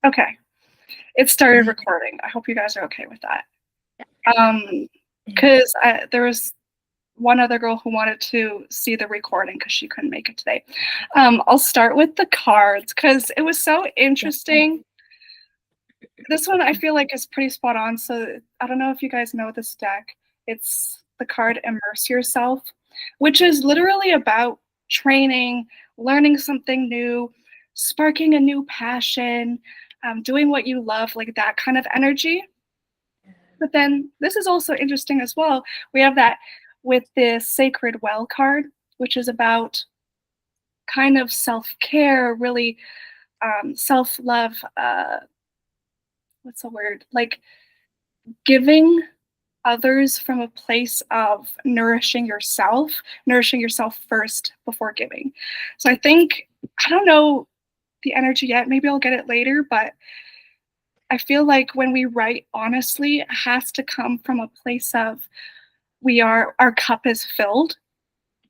Okay. It started recording. I hope you guys are okay with that. Because there was one other girl who wanted to see the recording because she couldn't make it today. I'll start with the cards because it was so interesting. This one I feel like is pretty spot on. So I don't know if you guys know this deck. It's the card Immerse Yourself, which is literally about training, learning something new, sparking a new passion, doing what you love, like that kind of energy. But then this is also interesting as well. We have that with the Sacred Well card, which is about kind of self-care, really self-love. What's the word? Like giving others from a place of nourishing yourself first before giving. So I think, I don't know the energy yet, maybe I'll get it later, but I feel like when we write honestly, it has to come from a place of our cup is filled.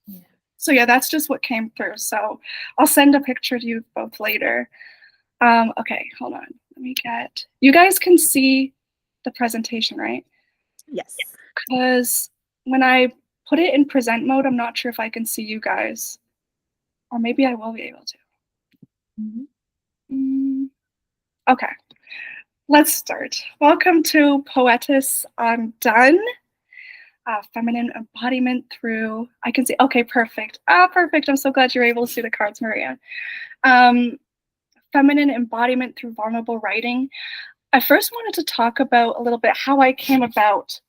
Yeah. So yeah, that's just what came through. So I'll send a picture to you both later. Okay, hold on. You guys can see the presentation, right? Yes. Because when I put it in present mode, I'm not sure if I can see you guys. Or maybe I will be able to. Okay, let's start. Welcome to Poetess Undone. Feminine embodiment through, I can see, okay, perfect. Perfect, I'm so glad you're able to see the cards, Maria. Feminine embodiment through vulnerable writing. I first wanted to talk about a little bit how I came about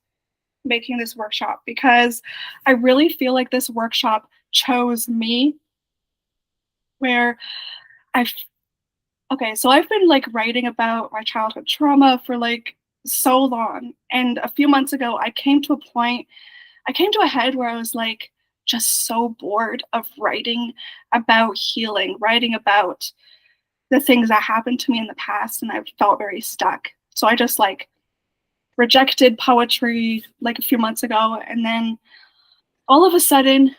making this workshop, because I really feel like this workshop chose me, where so I've been like writing about my childhood trauma for like so long. And a few months ago, I came to a head where I was like just so bored of writing about healing, writing about the things that happened to me in the past, and I felt very stuck. So I just like rejected poetry like a few months ago, and then all of a sudden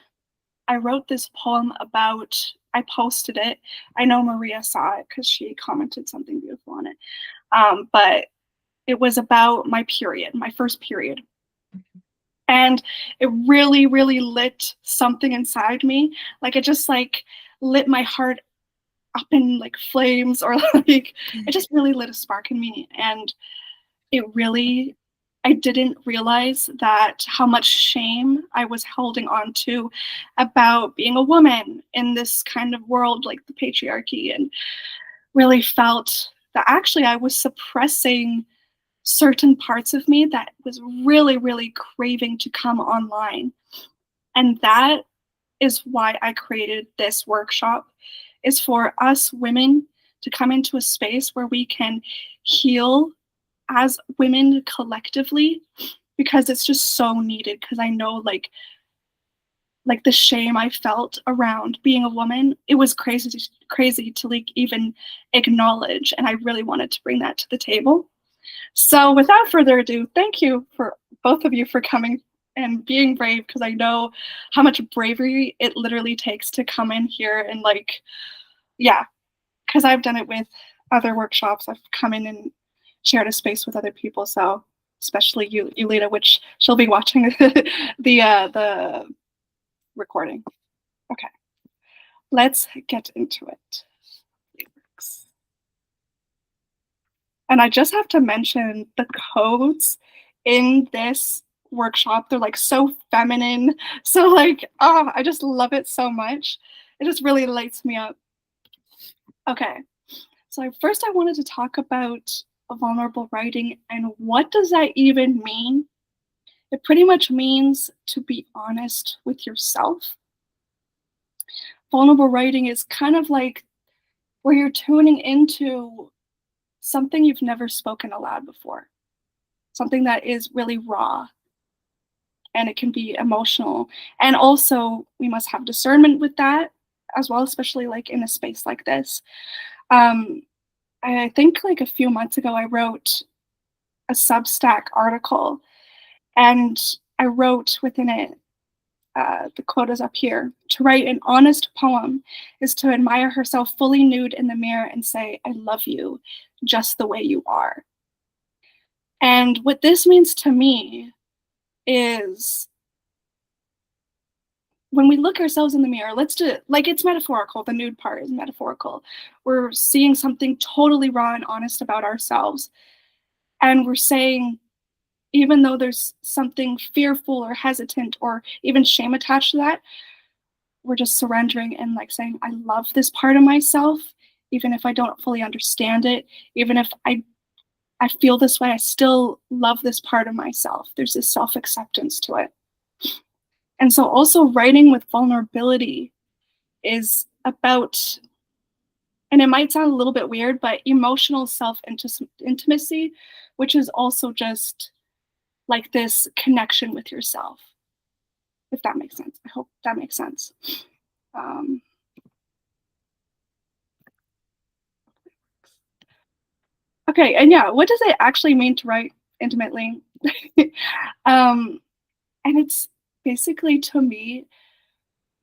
I wrote this poem I posted it. I know Maria saw it because she commented something beautiful on it. But it was about my period, my first period. And it really, really lit something inside me. Like it just like lit my heart up in like flames, or like it just really lit a spark in me. And I didn't realize that how much shame I was holding on to about being a woman in this kind of world, like the patriarchy, and really felt that actually I was suppressing certain parts of me that was really, really craving to come online. And that is why I created this workshop, is for us women to come into a space where we can heal as women collectively, because it's just so needed. Because I know like the shame I felt around being a woman, it was crazy to like even acknowledge, and I really wanted to bring that to the table. So without further ado, thank you for both of you for coming and being brave, because I know how much bravery it literally takes to come in here and like, yeah, because I've done it with other workshops. I've come in and shared a space with other people. So especially you, Lita, which she'll be watching the recording. Okay, let's get into it. And I just have to mention the codes in this workshop. They're like so feminine. So like, I just love it so much. It just really lights me up. Okay, so first I wanted to talk about vulnerable writing, and what does that even mean? It pretty much means to be honest with yourself. Vulnerable writing is kind of like where you're tuning into something you've never spoken aloud before, something that is really raw, and it can be emotional. And also we must have discernment with that as well, especially like in a space like this. I think like a few months ago, I wrote a Substack article, and I wrote within it, The quote is up here. To write an honest poem is to admire herself fully nude in the mirror and say, I love you just the way you are. And what this means to me is when we look ourselves in the mirror, let's do it like it's metaphorical. The nude part is metaphorical. We're seeing something totally raw and honest about ourselves. And we're saying, even though there's something fearful or hesitant or even shame attached to that, we're just surrendering and like saying, I love this part of myself, even if I don't fully understand it, even if I feel this way, I still love this part of myself. There's this self-acceptance to it. And so also writing with vulnerability is about, and it might sound a little bit weird, but emotional self-intimacy, which is also just like this connection with yourself, if that makes sense. I hope that makes sense. Okay, and yeah, what does it actually mean to write intimately? And it's basically, to me,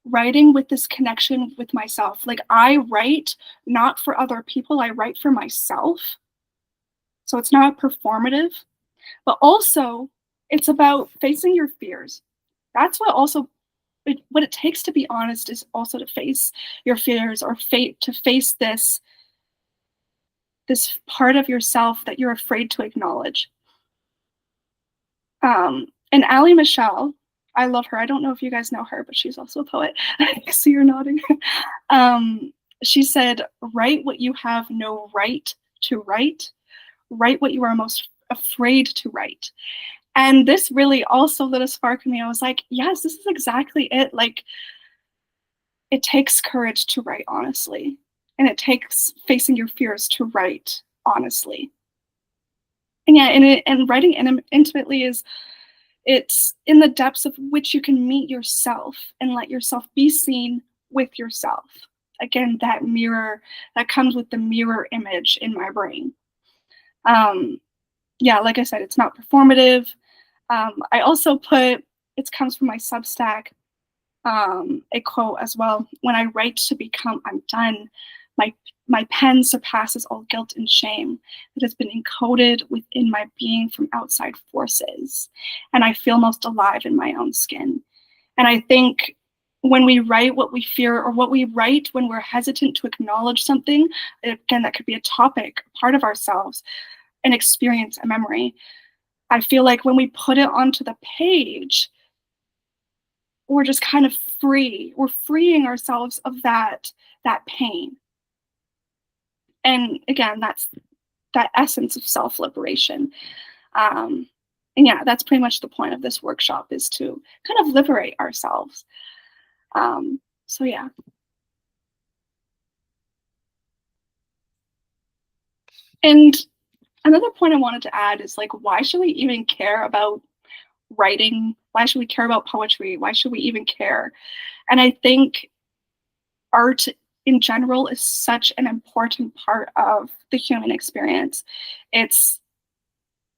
writing with this connection with myself. Like, I write not for other people, I write for myself. So it's not performative, but also it's about facing your fears. That's what also what it takes to be honest is also to face your fears or to face this part of yourself that you're afraid to acknowledge. And Ali Michelle, I love her. I don't know if you guys know her, but she's also a poet. I see you're nodding. She said, write what you have no right to write. Write what you are most afraid to write. And this really also lit a spark in me. I was like, yes, this is exactly it. Like, it takes courage to write honestly. And it takes facing your fears to write honestly. And yeah, and writing intimately is, it's in the depths of which you can meet yourself and let yourself be seen with yourself. Again, that mirror that comes with the mirror image in my brain. Yeah, like I said, it's not performative. I also put, it comes from my Substack, a quote as well. When I write to become undone, my pen surpasses all guilt and shame that has been encoded within my being from outside forces, and I feel most alive in my own skin. And I think when we write what we fear, or what we write when we're hesitant to acknowledge something, again, that could be a topic, part of ourselves, an experience, a memory. I feel like when we put it onto the page, we're just kind of free. We're freeing ourselves of that pain. And again, that's that essence of self-liberation. And yeah, that's pretty much the point of this workshop, is to kind of liberate ourselves. So yeah. And another point I wanted to add is, like, why should we even care about writing? Why should we care about poetry? Why should we even care? And I think art in general is such an important part of the human experience. It's,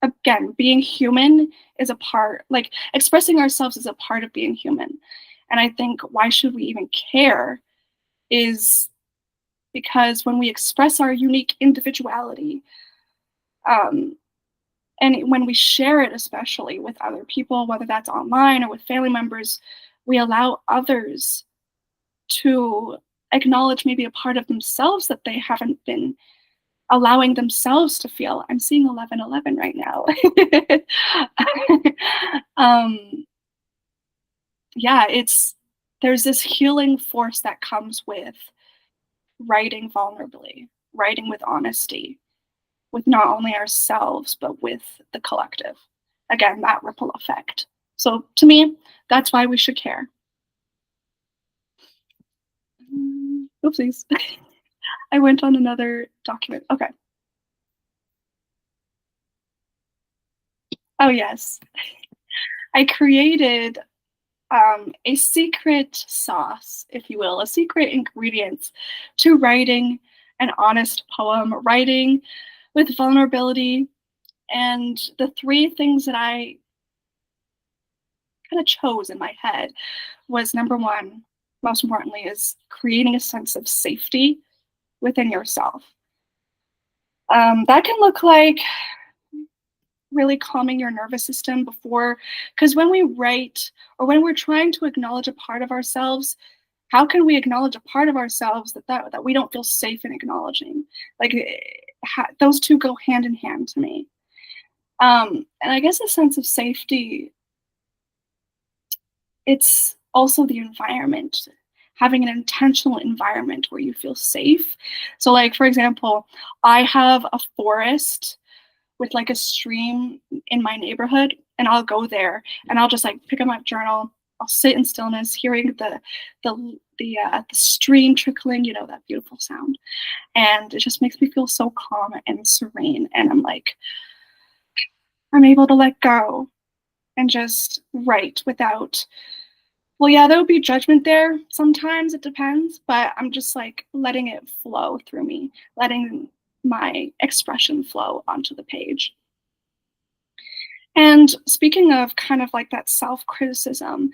again, being human is a part, like, expressing ourselves is a part of being human. And I think why should we even care is because when we express our unique individuality, and when we share it, especially with other people, whether that's online or with family members, we allow others to acknowledge maybe a part of themselves that they haven't been allowing themselves to feel. I'm seeing 1111 right now. Yeah, there's this healing force that comes with writing vulnerably, writing with honesty, with not only ourselves, but with the collective. Again, that ripple effect. So to me, that's why we should care. Oopsies. I went on another document. Okay. Oh, yes. I created a secret sauce, if you will, a secret ingredient to writing an honest poem, writing with vulnerability. And the three things that I kind of chose in my head was number one, most importantly, is creating a sense of safety within yourself. That can look like really calming your nervous system before, because when we write or when we're trying to acknowledge a part of ourselves, how can we acknowledge a part of ourselves that we don't feel safe in acknowledging? Like those two go hand in hand to me. And I guess a sense of safety, it's also the environment, having an intentional environment where you feel safe. So, like, for example, I have a forest with like a stream in my neighborhood, and I'll go there and I'll just like pick up my journal. I'll sit in stillness, hearing the stream trickling, you know, that beautiful sound, and it just makes me feel so calm and serene. And I'm like, I'm able to let go and just write without. Well, yeah, there will be judgment there. Sometimes it depends, but I'm just like letting it flow through me, letting my expression flow onto the page. And speaking of kind of like that self criticism,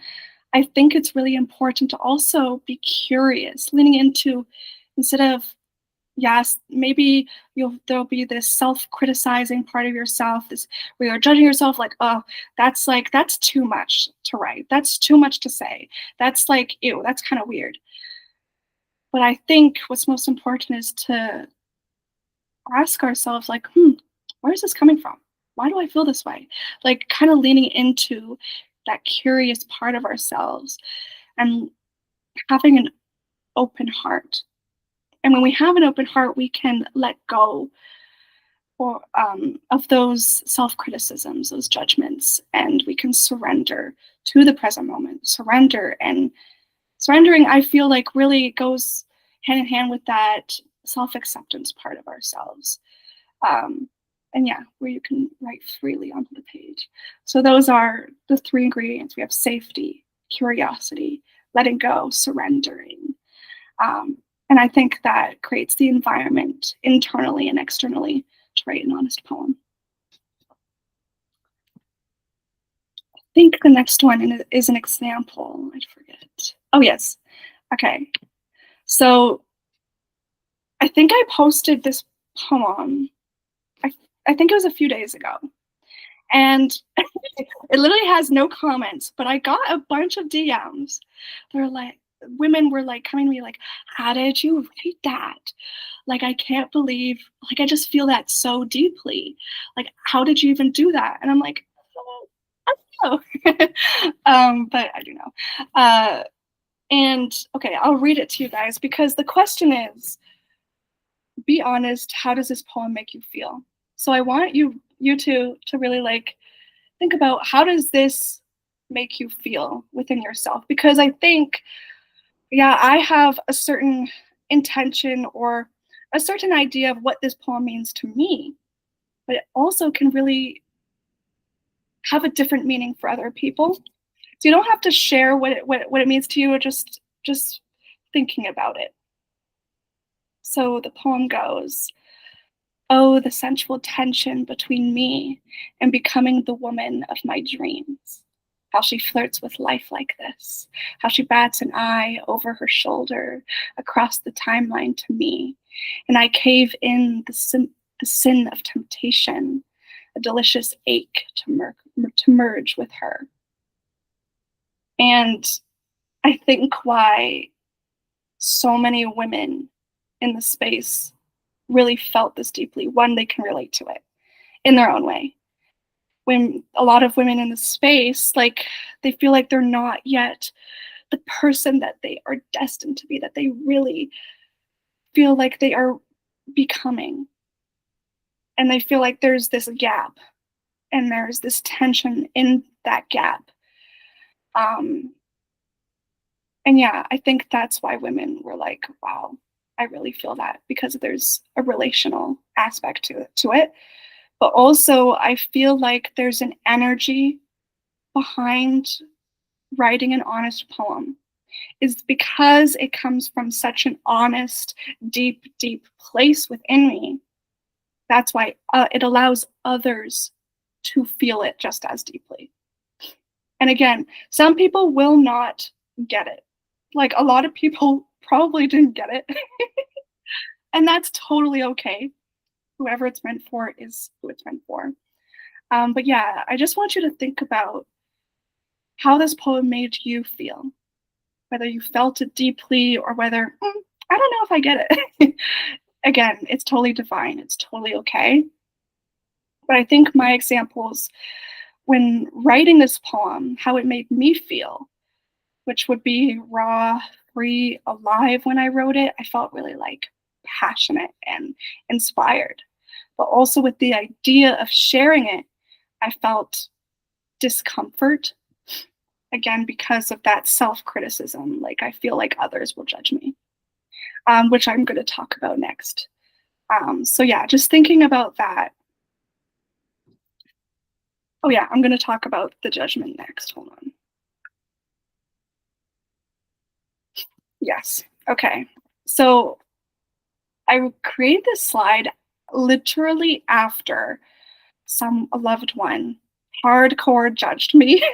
I think it's really important to also be curious, leaning into, instead of, yes, maybe there'll be this self-criticizing part of yourself, this where you're judging yourself like, oh, that's too much to write. That's too much to say. That's like, ew, that's kind of weird. But I think what's most important is to ask ourselves, like, where is this coming from? Why do I feel this way? Like, kind of leaning into that curious part of ourselves and having an open heart. And when we have an open heart, we can let go of those self criticisms, those judgments, and we can surrender to the present moment. Surrendering, I feel like, really goes hand in hand with that self acceptance part of ourselves. Um, and yeah, where you can write freely onto the page. So those are the three ingredients. We have safety, curiosity, letting go, surrendering. Um, and I think that creates the environment internally and externally to write an honest poem. I think the next one is an example. I forget. Oh, yes. Okay. So I think I posted this poem. I, I think it was a few days ago. And it literally has no comments, but I got a bunch of DMs. They're like, women were like coming to me like, how did you write that? Like, I can't believe, like, I just feel that so deeply. Like, how did you even do that? And I'm like, I don't know. But I do know. And okay, I'll read it to you guys because the question is, be honest, how does this poem make you feel? So I want you to really like think about, how does this make you feel within yourself? Because I think, yeah, I have a certain intention or a certain idea of what this poem means to me, but it also can really have a different meaning for other people. So you don't have to share what it means to you, or just thinking about it. So the poem goes, oh, the sensual tension between me and becoming the woman of my dreams. How she flirts with life like this. How she bats an eye over her shoulder across the timeline to me. And I cave in the sin of temptation, a delicious ache to merge with her. And I think why so many women in the space really felt this deeply. One, they can relate to it in their own way. When a lot of women in the space, like, they feel like they're not yet the person that they are destined to be, that they really feel like they are becoming. And they feel like there's this gap and there's this tension in that gap. And yeah, I think that's why women were like, wow, I really feel that, because there's a relational aspect to it. But also, I feel like there's an energy behind writing an honest poem, is because it comes from such an honest, deep, deep place within me. That's why it allows others to feel it just as deeply. And again, some people will not get it. Like a lot of people probably didn't get it, and that's totally okay. Whoever it's meant for is who it's meant for. But yeah, I just want you to think about how this poem made you feel, whether you felt it deeply or whether, I don't know if I get it. Again, it's totally divine. It's totally okay. But I think my examples when writing this poem, how it made me feel, which would be raw, free, alive when I wrote it, I felt really like passionate and inspired. But also with the idea of sharing it, I felt discomfort again because of that self criticism. Like I feel like others will judge me, which I'm going to talk about next. So yeah, just thinking about that. Oh yeah, I'm going to talk about the judgment next. Hold on. Yes. Okay. So I created this slide literally after a loved one hardcore judged me,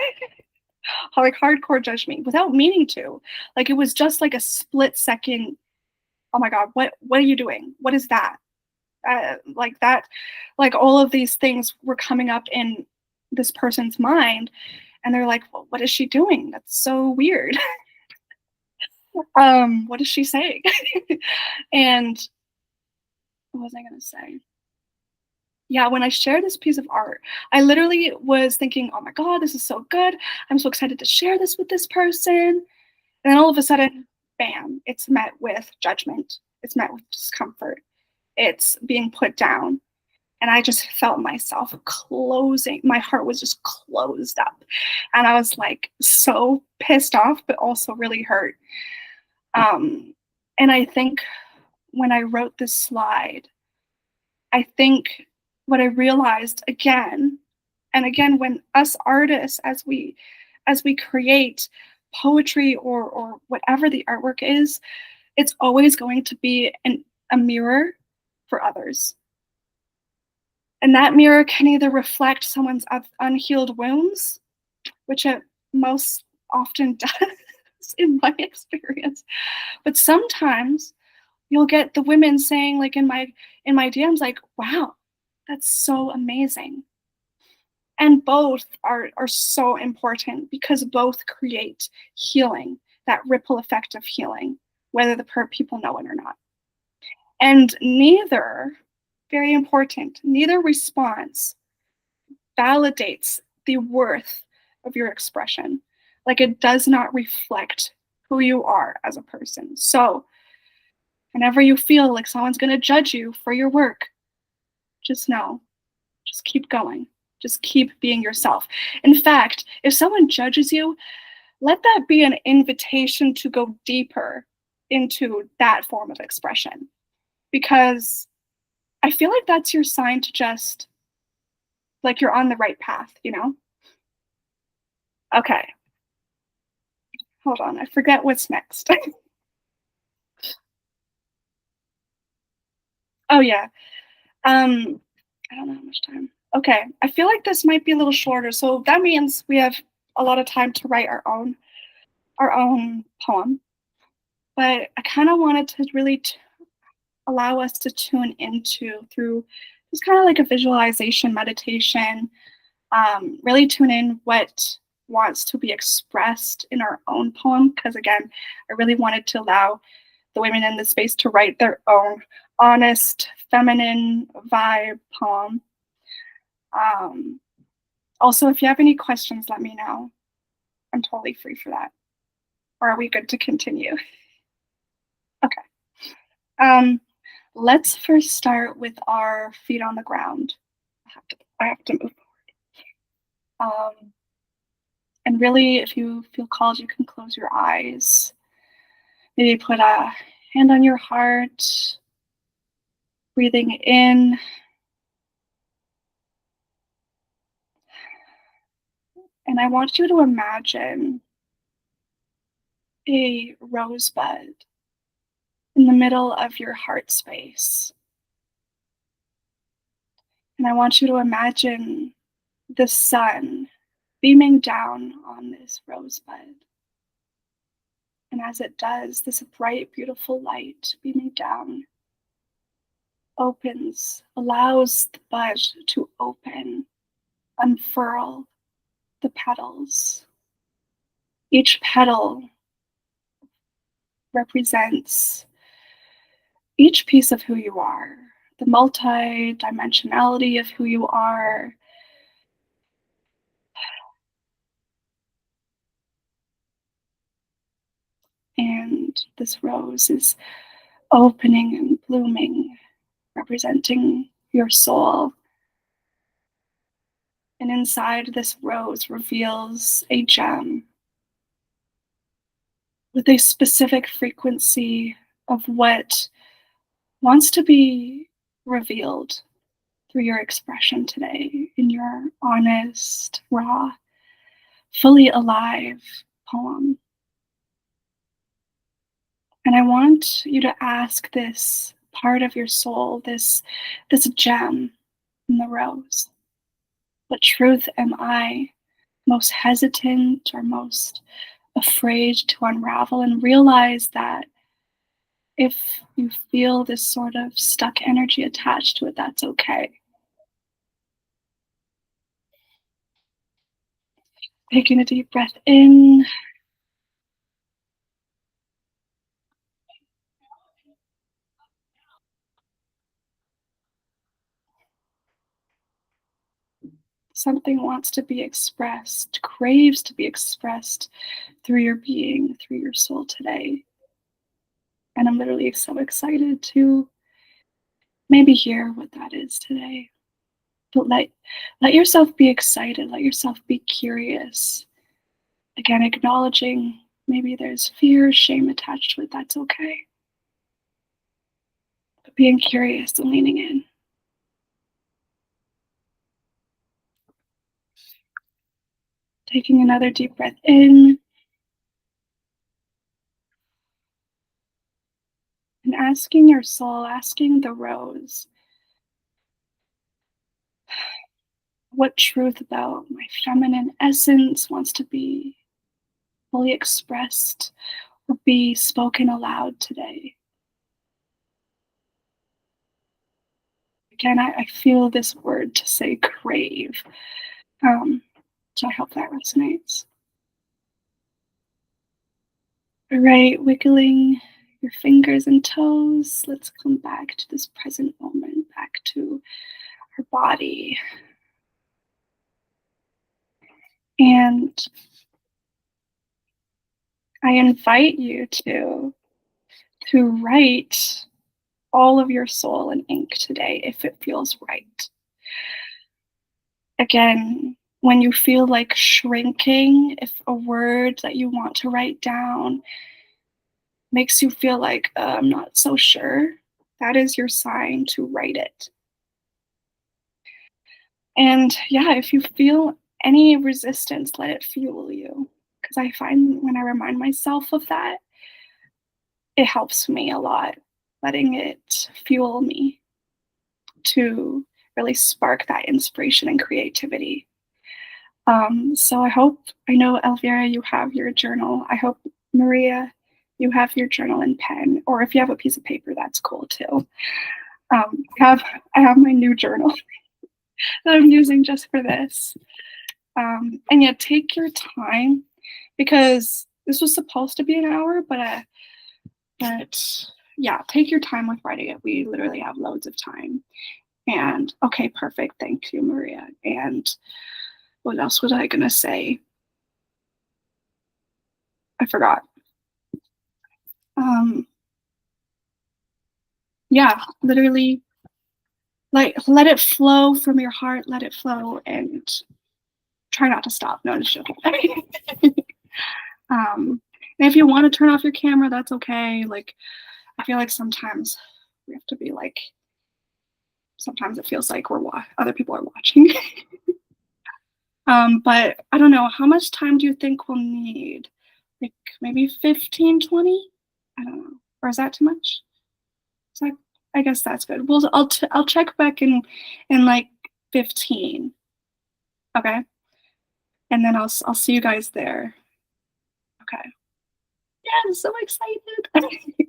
like hardcore judged me without meaning to. Like it was just like a split second. Oh my god, what are you doing? What is that? Like that, like all of these things were coming up in this person's mind, and they're like, well, what is she doing? That's so weird. What is she saying? And what was I gonna say? Yeah, when I shared this piece of art, I literally was thinking, oh my God, this is so good. I'm so excited to share this with this person. And then all of a sudden, bam, it's met with judgment. It's met with discomfort. It's being put down. And I just felt myself closing. My heart was just closed up. And I was like so pissed off, but also really hurt. Um, and I think when I wrote this slide, I think what I realized again and again when us artists as we create poetry or whatever the artwork is, it's always going to be a mirror for others. And that mirror can either reflect someone's unhealed wounds, which it most often does in my experience. But sometimes you'll get the women saying like in my DMs like, wow, that's so amazing. And both are so important because both create healing, that ripple effect of healing, whether the people know it or not. And neither, very important, neither response validates the worth of your expression. Like it does not reflect who you are as a person. So whenever you feel like someone's going to judge you for your work, just know, just keep going. Just keep being yourself. In fact, if someone judges you, let that be an invitation to go deeper into that form of expression. Because I feel like that's your sign to just, like, you're on the right path, you know? Okay, hold on. I forget what's next. Oh, yeah. Um, I don't know how much time. Okay, I feel like this might be a little shorter. So that means we have a lot of time to write our own poem. But I kind of wanted to really allow us to tune into through just kind of like a visualization meditation, really tune in what wants to be expressed in our own poem. Because again, I really wanted to allow the women in the space to write their own honest, feminine vibe poem. Um, Also, if you have any questions, let me know. I'm totally free for that. Or are we good to continue? Okay. Um, let's first start with our feet on the ground. I have to move. Um, and really, if you feel called, you can close your eyes. Maybe put a hand on your heart, breathing in. And I want you to imagine a rosebud in the middle of your heart space. And I want you to imagine the sun beaming down on this rosebud. And as it does, this bright, beautiful light beaming down opens, allows the bud to open, unfurl the petals. Each petal represents each piece of who you are, the multi-dimensionality of who you are. And this rose is opening and blooming, representing your soul. And inside this rose reveals a gem with a specific frequency of what wants to be revealed through your expression today in your honest, raw, fully alive poem. And I want you to ask this part of your soul, this gem in the rose. What truth am I most hesitant or most afraid to unravel? And realize that if you feel this sort of stuck energy attached to it, that's okay. Taking a deep breath in. Something wants to be expressed, craves to be expressed through your being, through your soul today. And I'm literally so excited to maybe hear what that is today. But let yourself be excited, let yourself be curious. Again, acknowledging maybe there's fear, shame attached to it, that's okay. But being curious and leaning in. Taking another deep breath in. And asking your soul, asking the rose, what truth about my feminine essence wants to be fully expressed or be spoken aloud today. Again, I feel this word to say crave. So I hope that resonates. All right, wiggling your fingers and toes. Let's come back to this present moment, back to our body. And I invite you to write all of your soul in ink today if it feels right. Again, when you feel like shrinking, if a word that you want to write down makes you feel like, I'm not so sure, that is your sign to write it. And yeah, if you feel any resistance, let it fuel you. Because I find when I remind myself of that, it helps me a lot, letting it fuel me to really spark that inspiration and creativity. So I know Elvira, you have your journal. I hope Maria, you have your journal and pen, or if you have a piece of paper, that's cool too. I have my new journal that I'm using just for this. And yeah, take your time because this was supposed to be an hour, but yeah, take your time with writing it. We literally have loads of time. And okay, perfect. Thank you, Maria. And what else was I gonna say? I forgot. Um, yeah, literally, like let it flow from your heart. Let it flow, and try not to stop. No, just joking. And if you want to turn off your camera, that's okay. Like, I feel like sometimes we have to be like. Sometimes it feels like other people are watching. But I don't know. How much time do you think we'll need? Like maybe 15, 20? I don't know. Or is that too much? Is that, I guess that's good. I'll check back in like 15. Okay. and then I'll see you guys there. Okay. Yeah, I'm so excited.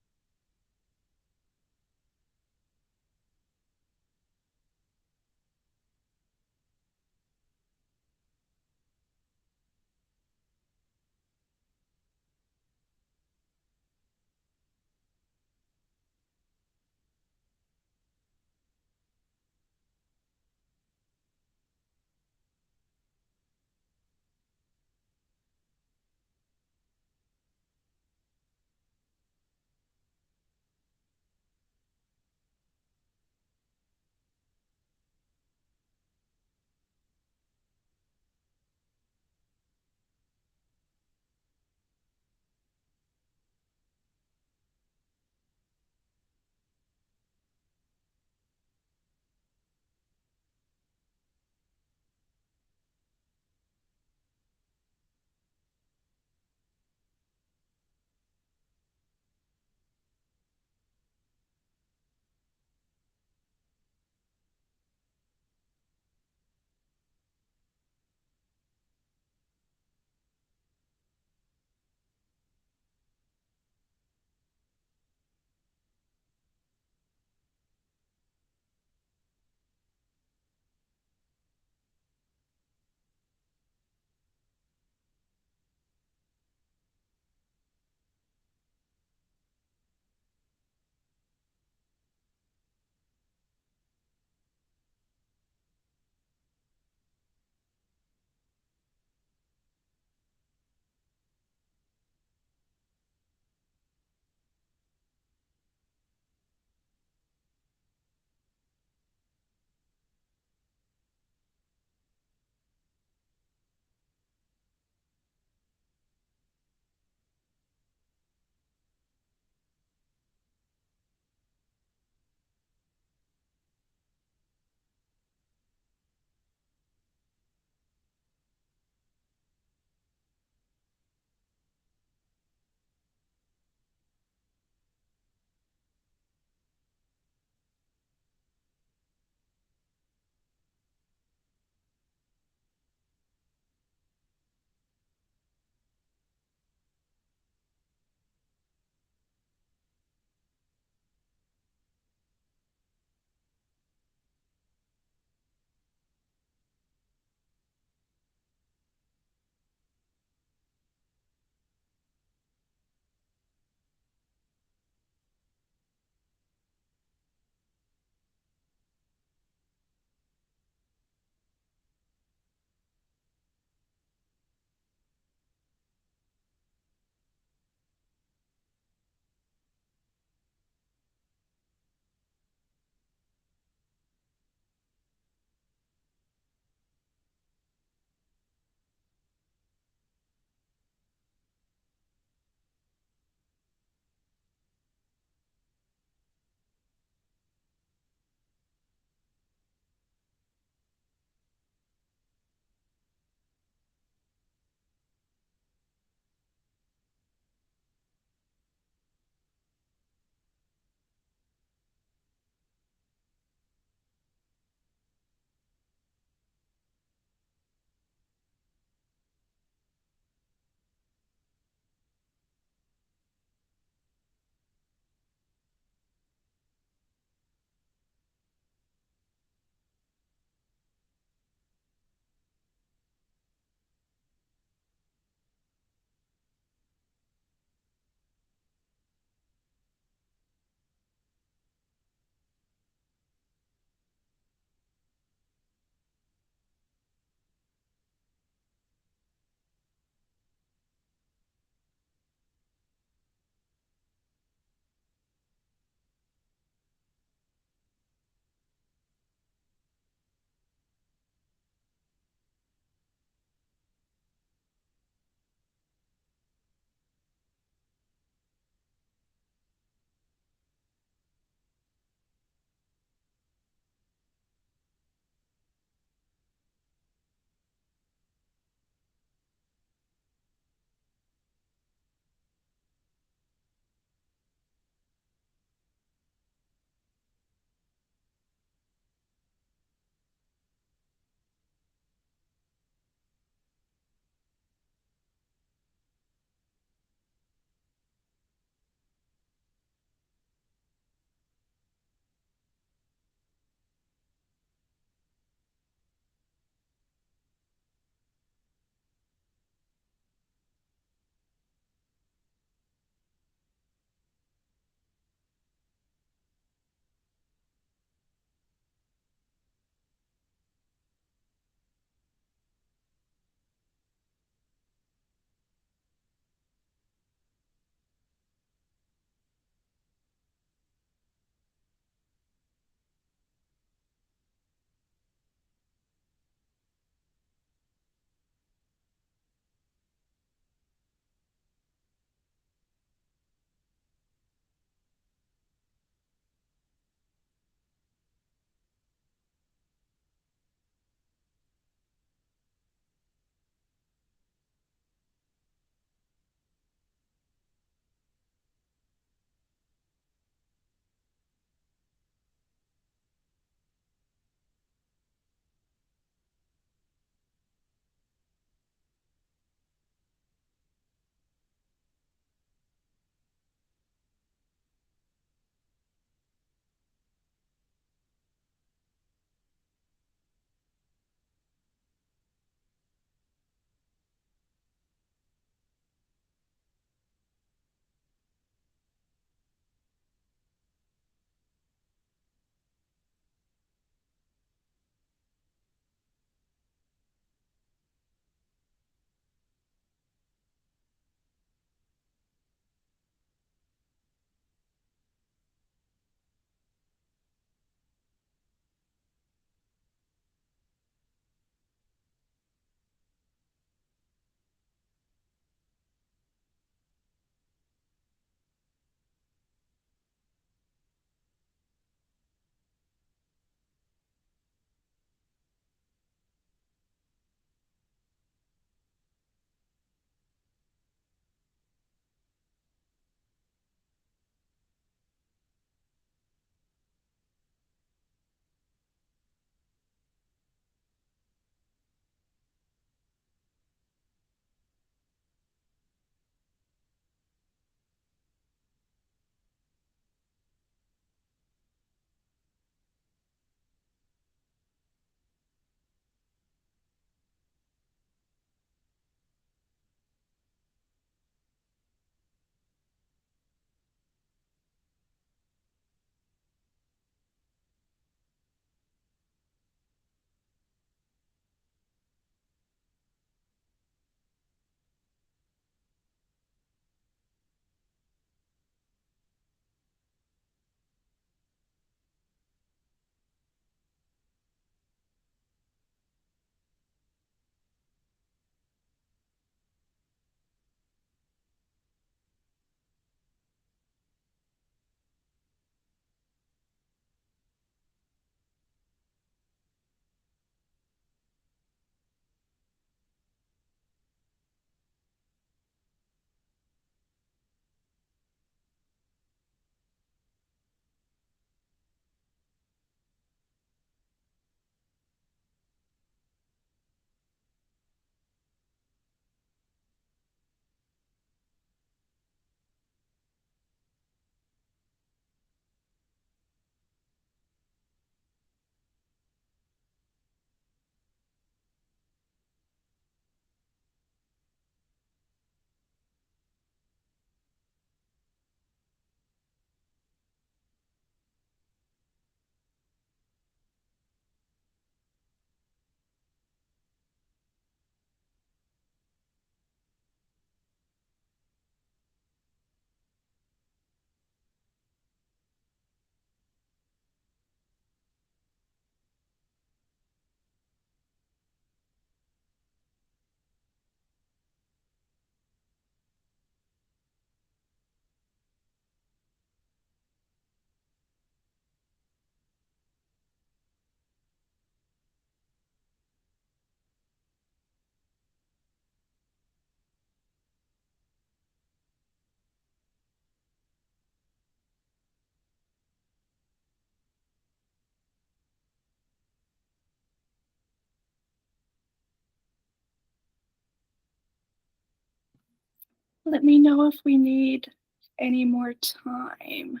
Let me know if we need any more time.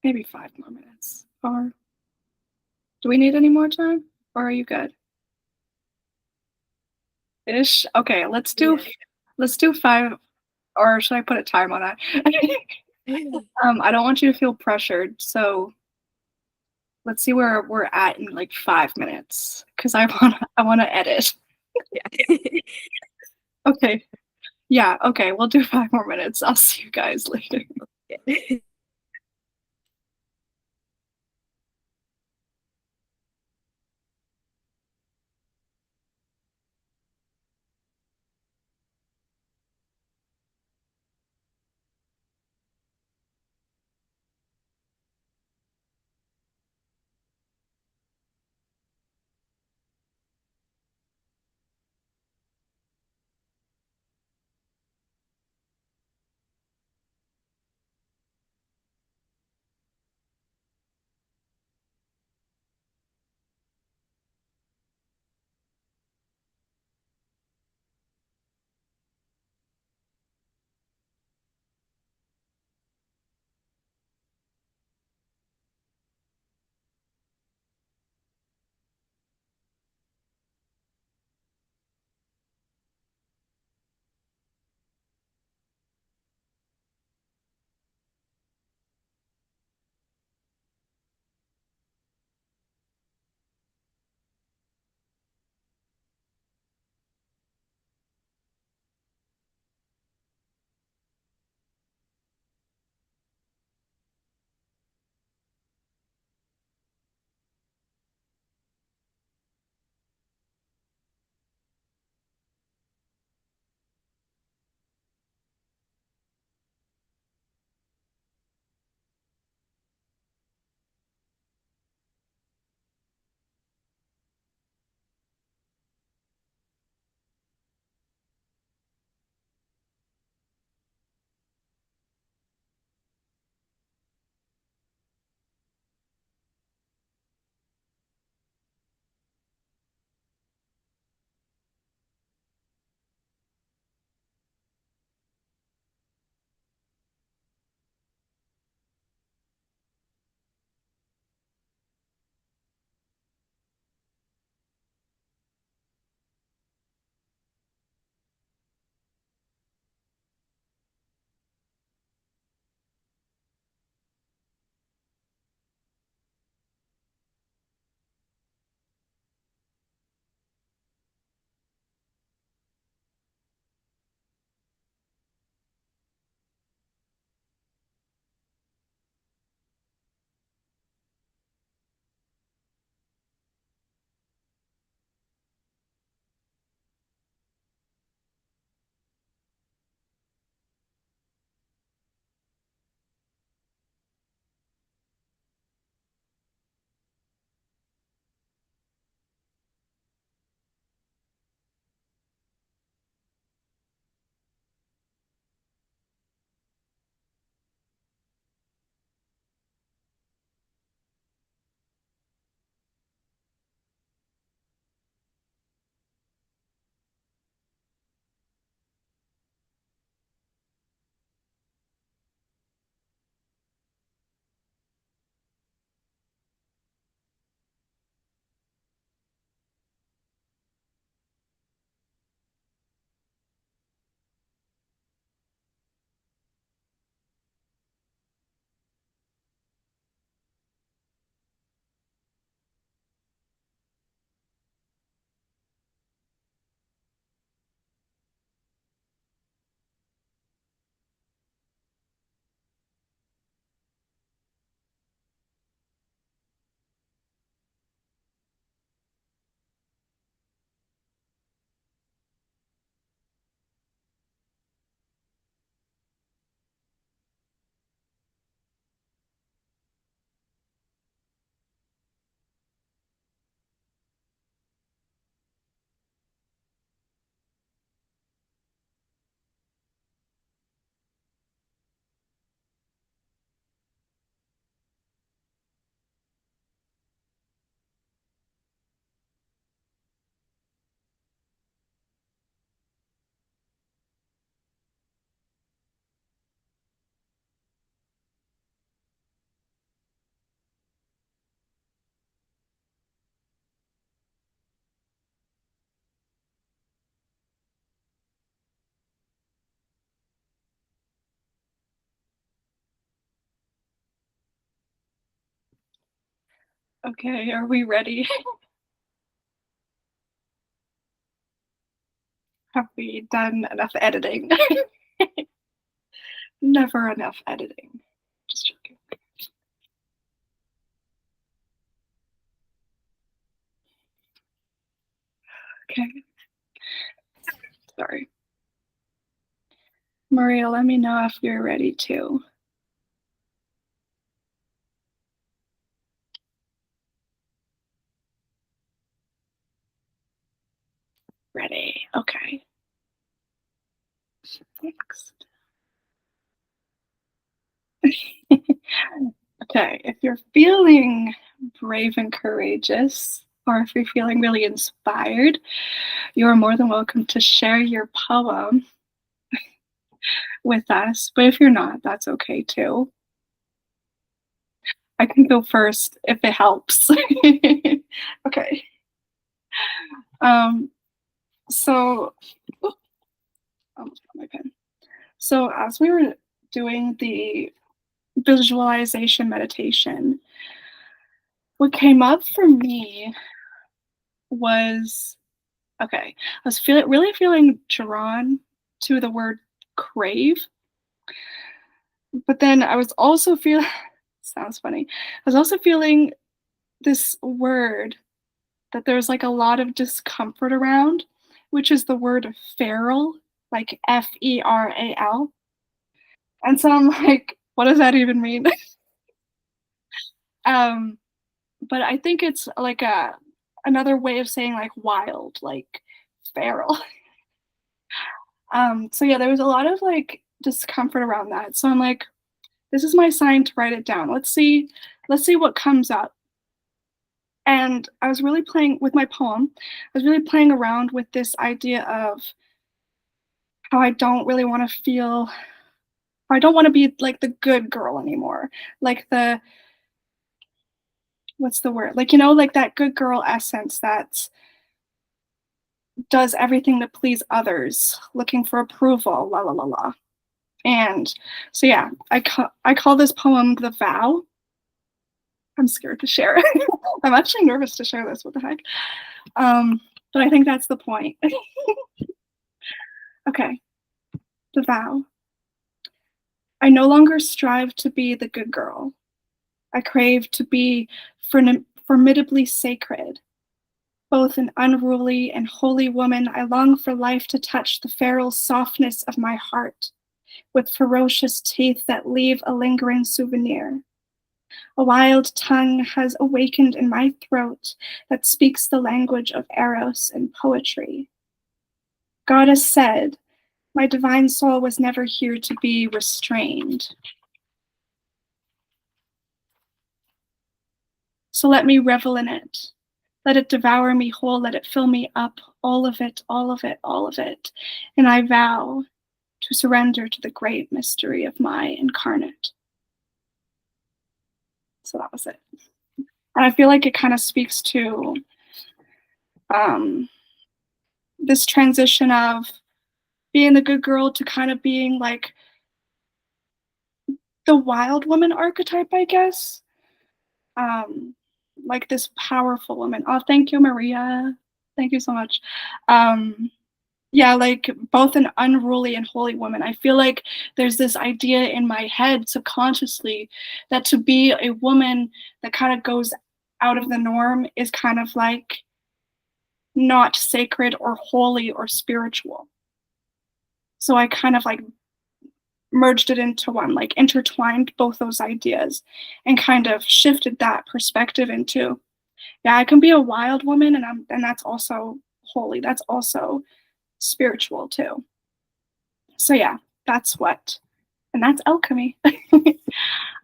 Maybe 5 more minutes. Or do we need any more time? Or are you good? Ish? Okay, Yeah. let's do 5, or should I put a time on that? I don't want you to feel pressured, so let's see where we're at in, like, 5 minutes, 'cause I wanna edit. Yeah. Okay. Yeah, okay, we'll do 5 more minutes. I'll see you guys later. Yeah. Okay, are we ready? Have we done enough editing? Never enough editing. Just joking. Okay, sorry. Maria, let me know if you're ready too. Ready. Okay. Thanks. Okay, if you're feeling brave and courageous, or if you're feeling really inspired, you are more than welcome to share your poem with us. But if you're not, that's okay too. I can go first if it helps. Okay. Um, so, oh, almost got my pen. So, as we were doing the visualization meditation, what came up for me was okay, I was really feeling drawn to the word crave, but then I was also feeling sounds funny. I was also feeling this word that there's like a lot of discomfort around, which is the word feral, like Feral. And so I'm like, what does that even mean? um, but I think it's like a another way of saying like wild, like feral. So yeah, there was a lot of like discomfort around that. So I'm like, this is my sign to write it down. Let's see what comes up. And I was really playing with my poem. I was really playing around with this idea of how I don't really want to feel I don't want to be like the good girl anymore. Like the what's the word? Like like that good girl essence that does everything to please others, looking for approval, la la la la. And so yeah, I call this poem The Vow. I'm scared to share it. I'm actually nervous to share this. What the heck? But I think that's the point. Okay, The Vow. I no longer strive to be the good girl. I crave to be formidably sacred. Both an unruly and holy woman, I long for life to touch the feral softness of my heart, with ferocious teeth that leave a lingering souvenir. A wild tongue has awakened in my throat that speaks the language of eros and poetry. Goddess said, my divine soul was never here to be restrained. So let me revel in it. Let it devour me whole. Let it fill me up. All of it, all of it, all of it. And I vow to surrender to the great mystery of my incarnate. So that was it. And I feel like it kind of speaks to um, this transition of being the good girl to kind of being like the wild woman archetype, I guess. Um, like this powerful woman. Oh, thank you, Maria. Thank you so much. Um, yeah, like both an unruly and holy woman. I feel like there's this idea in my head subconsciously that to be a woman that kind of goes out of the norm is kind of like not sacred or holy or spiritual. So I kind of like merged it into one, like intertwined both those ideas and kind of shifted that perspective into, yeah, I can be a wild woman and that's also holy. That's also spiritual too. So yeah, that's what and that's alchemy.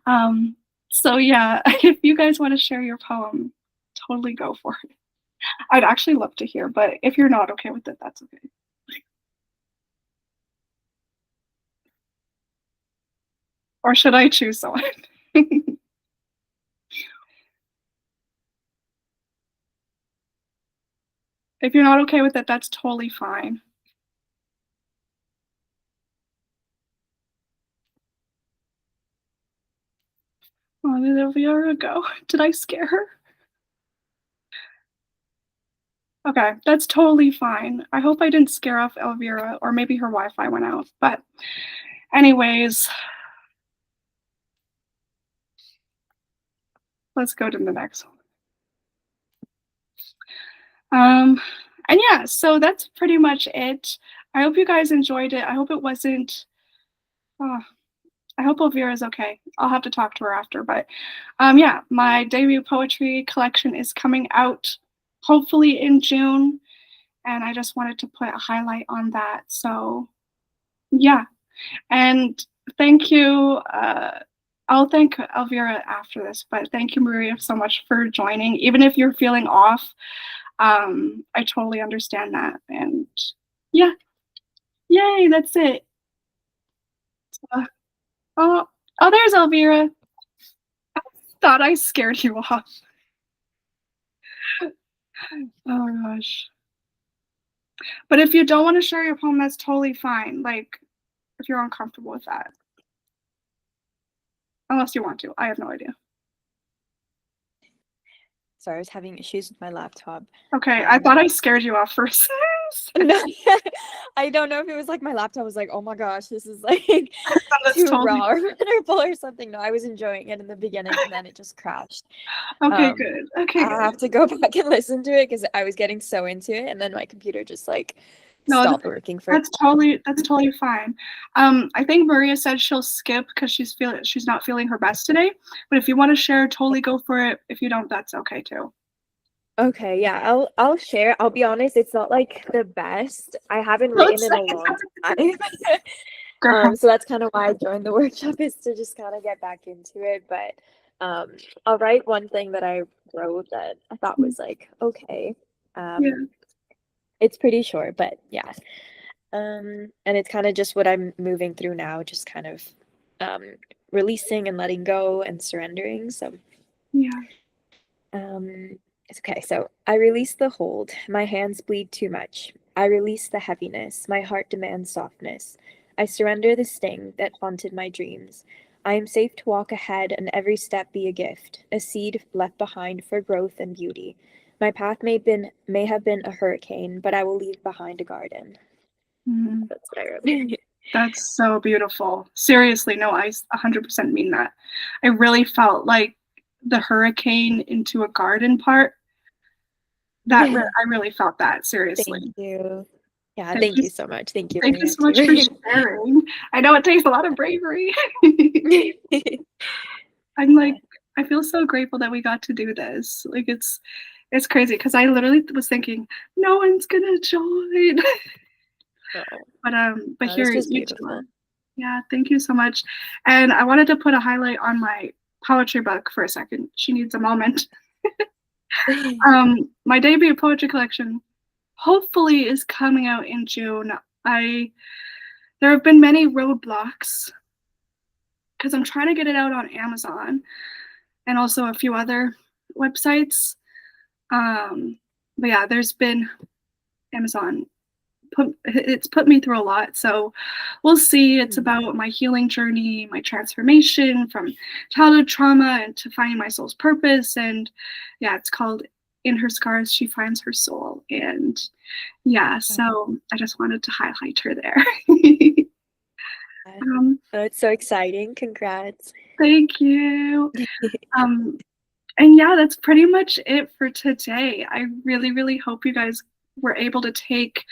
um so yeah, if you guys want to share your poem, totally go for it. I'd actually love to hear, but if you're not okay with it, that's okay. Or should I choose someone? If you're not okay with it, that's totally fine. Oh, there we are go. Did I scare her? Okay, that's totally fine. I hope I didn't scare off Elvira, or maybe her Wi-Fi went out. But anyways, let's go to the next one. And yeah, so that's pretty much it. I hope you guys enjoyed it. I hope it wasn't. Uh, I hope Elvira's okay. I'll have to talk to her after. But yeah, my debut poetry collection is coming out hopefully in June, and I just wanted to put a highlight on that. So yeah, and thank you. I'll thank Elvira after this, but thank you, Maria, so much for joining. Even if you're feeling off, I totally understand that. And yeah, yay, that's it. Uh, oh, oh, there's Elvira. I thought I scared you off. Oh gosh. But if you don't want to share your poem, that's totally fine. Like, if you're uncomfortable with that, unless you want to. I have no idea. Sorry, I was having issues with my laptop. Okay, I thought I scared you off first. No, I don't know if it was like my laptop was like, oh my gosh, this is like too totally raw or vulnerable or something. No, I was enjoying it in the beginning and then it just crashed. Okay, good. Okay, I good. have to go back and listen to it because I was getting so into it and then my computer just like No, stopped working for that's totally fine. I think Maria said she'll skip because she's not feeling her best today. But if you want to share, totally go for it. If you don't, that's okay too. Okay, yeah, I'll share. I'll be honest, it's not like the best. I haven't No, written it's in a long time. girl. So that's kind of why I joined the workshop is to just kind of get back into it. But I'll write one thing that I wrote that I thought was like okay. Yeah, It's pretty short, but yeah. And it's kind of just what I'm moving through now, just kind of um releasing and letting go and surrendering. So yeah. it's okay. So I release the hold. My hands bleed too much. I release the heaviness. My heart demands softness. I surrender the sting that haunted my dreams. I am safe to walk ahead and every step be a gift, a seed left behind for growth and beauty. My path may have been a hurricane, but I will leave behind a garden. Mhm. That's what I wrote. That's so beautiful. Seriously, no, I 100% mean that. I really felt like the hurricane into a garden part. I really felt that. Thank Seriously. you. Yeah, Thank thank you. you so much. Thank you, Thank you Maria, so much for too. sharing. I know it takes a lot of bravery. I'm Yeah. like, I feel so grateful that we got to do this. Like it's crazy because I literally was thinking no one's gonna join. Oh, But no, here this was you two are. beautiful. Yeah, thank you so much. And I wanted to put a highlight on my poetry book for a second. She needs a moment. My debut poetry collection hopefully is coming out in June. I There have been many roadblocks because I'm trying to get it out on Amazon and also a few other websites. But yeah, there's been Amazon it's put me through a lot. So we'll see. It's about my healing journey, my transformation from childhood trauma and to finding my soul's purpose. And yeah, it's called In Her Scars, She Finds Her Soul. And yeah, so I just wanted to highlight her there. um, Oh, it's so exciting. Congrats. Thank you. Um, and yeah, that's pretty much it for today. I really hope you guys were able to take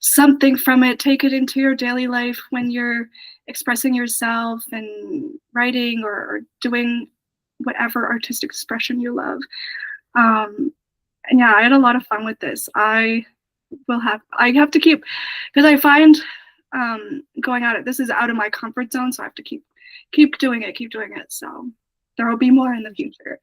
something from it, take it into your daily life when you're expressing yourself and writing or doing whatever artistic expression you love. And yeah, I had a lot of fun with this. I have to keep, because I find going out, this is out of my comfort zone, so I have to keep doing it. So there will be more in the future.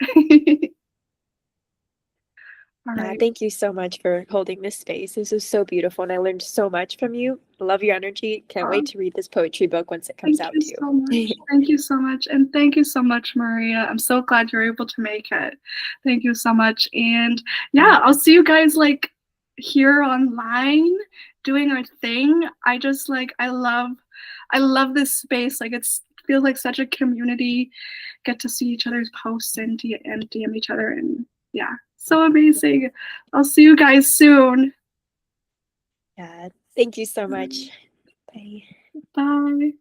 All Yeah, right. thank you so much for holding this space. This was so beautiful, and I learned so much from you. Love your energy. Can't wait to read this poetry book once it comes Thank out you too. so much. Thank you so much. And thank you so much, Maria. I'm so glad you're able to make it. Thank you so much. And yeah, I'll see you guys like here online doing our thing. I love this space. Like it's feels like such a community. Get to see each other's posts and DM each other and yeah. So amazing. I'll see you guys soon. Yeah. Thank you so much. Bye. Bye.